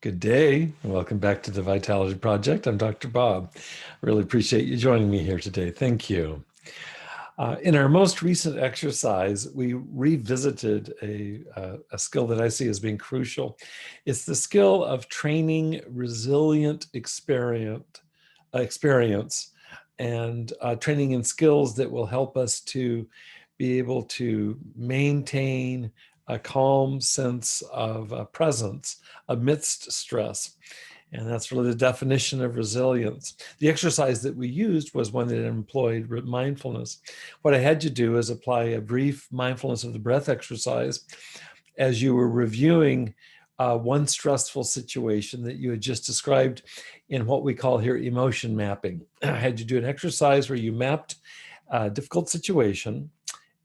Good day, and welcome back to the Vitality Project. I'm Dr. Bob. Really appreciate you joining me here today. Thank you. In our most recent exercise, we revisited a skill that I see as being crucial. It's the skill of training resilient experience and training in skills that will help us to be able to maintain a calm sense of presence amidst stress. And that's really the definition of resilience. The exercise that we used was one that employed mindfulness. What I had you do is apply a brief mindfulness of the breath exercise as you were reviewing one stressful situation that you had just described in what we call here emotion mapping. I had you do an exercise where you mapped a difficult situation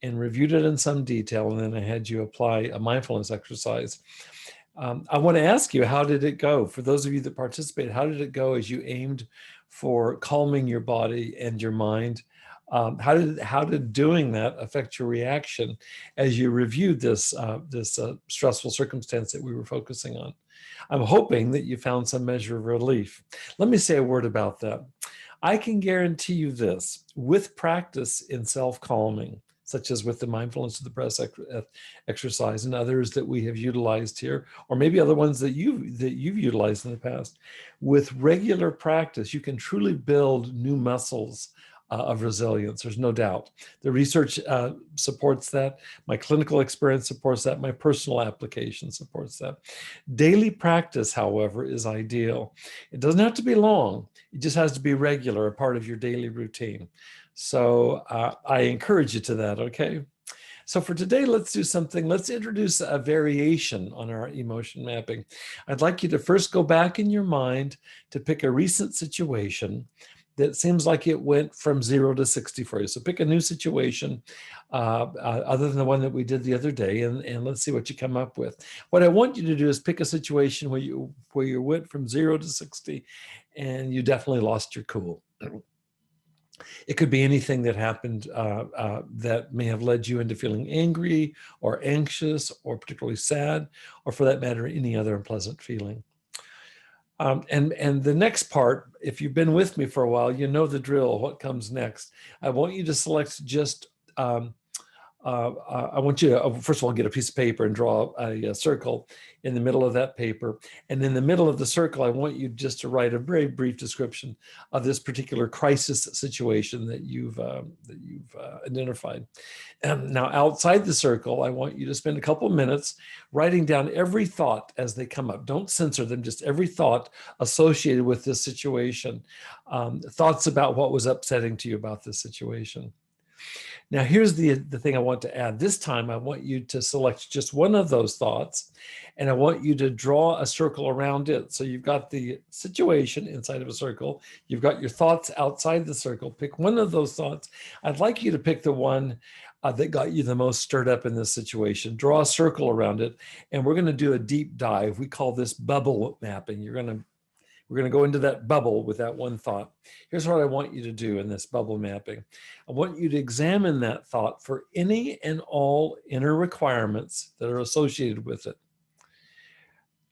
and reviewed it in some detail, and then I had you apply a mindfulness exercise. I want to ask you, how did it go? For those of you that participated, how did it go as you aimed for calming your body and your mind? How did doing that affect your reaction as you reviewed this stressful circumstance that we were focusing on? I'm hoping that you found some measure of relief. Let me say a word about that. I can guarantee you this: with practice in self-calming, such as with the mindfulness of the breath exercise and others that we have utilized here, or maybe other ones that you've utilized in the past. With regular practice, you can truly build new muscles of resilience. There's no doubt. The research supports that. My clinical experience supports that. My personal application supports that. Daily practice, however, is ideal. It doesn't have to be long. It just has to be regular, a part of your daily routine. So I encourage you to that, okay? So for today, let's do something. Let's introduce a variation on our emotion mapping. I'd like you to first go back in your mind to pick a recent situation that seems like it went from 0 to 60 for you. So pick a new situation other than the one that we did the other day, and let's see what you come up with. What I want you to do is pick a situation where you went from 0 to 60 and you definitely lost your cool. It could be anything that happened that may have led you into feeling angry or anxious or particularly sad, or for that matter, any other unpleasant feeling. And the next part, if you've been with me for a while, you know the drill. What comes next? I want you to select just I want you to, first of all, get a piece of paper and draw a circle in the middle of that paper. And in the middle of the circle, I want you just to write a very brief description of this particular crisis situation that you've identified. Now, outside the circle, I want you to spend a couple of minutes writing down every thought as they come up. Don't censor them, just every thought associated with this situation. Thoughts about what was upsetting to you about this situation. Now, here's the thing I want to add. This time, I want you to select just one of those thoughts, and I want you to draw a circle around it. So you've got the situation inside of a circle. You've got your thoughts outside the circle. Pick one of those thoughts. I'd like you to pick the one that got you the most stirred up in this situation. Draw a circle around it, and we're going to do a deep dive. We call this bubble mapping. We're going to go into that bubble with that one thought. Here's what I want you to do in this bubble mapping. I want you to examine that thought for any and all inner requirements that are associated with it.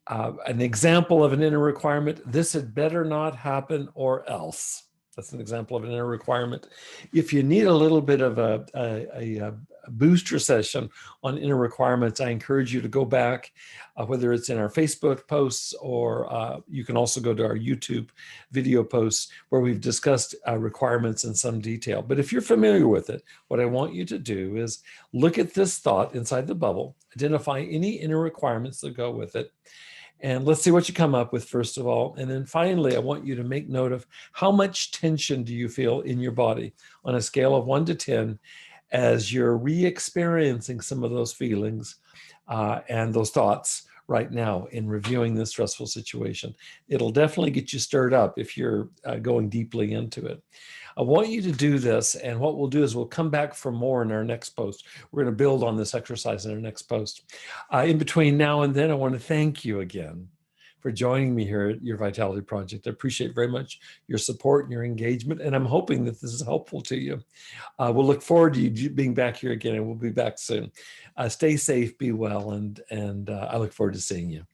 An example of an inner requirement: this had better not happen or else. That's an example of an inner requirement. If you need a little bit of a booster session on inner requirements, I encourage you to go back, whether it's in our Facebook posts or you can also go to our YouTube video posts where we've discussed requirements in some detail. But if you're familiar with it, what I want you to do is look at this thought inside the bubble, identify any inner requirements that go with it, and let's see what you come up with, first of all. And then finally, I want you to make note of how much tension do you feel in your body on a scale of 1 to 10 as you're re-experiencing some of those feelings and those thoughts right now in reviewing this stressful situation. It'll definitely get you stirred up if you're going deeply into it. I want you to do this, and what we'll do is we'll come back for more in our next post. We're going to build on this exercise in our next post. In between now and then, I want to thank you again for joining me here at your Vitality Project. I appreciate very much your support and your engagement, and I'm hoping that this is helpful to you. We'll look forward to you being back here again, and we'll be back soon. Stay safe, be well, and I look forward to seeing you.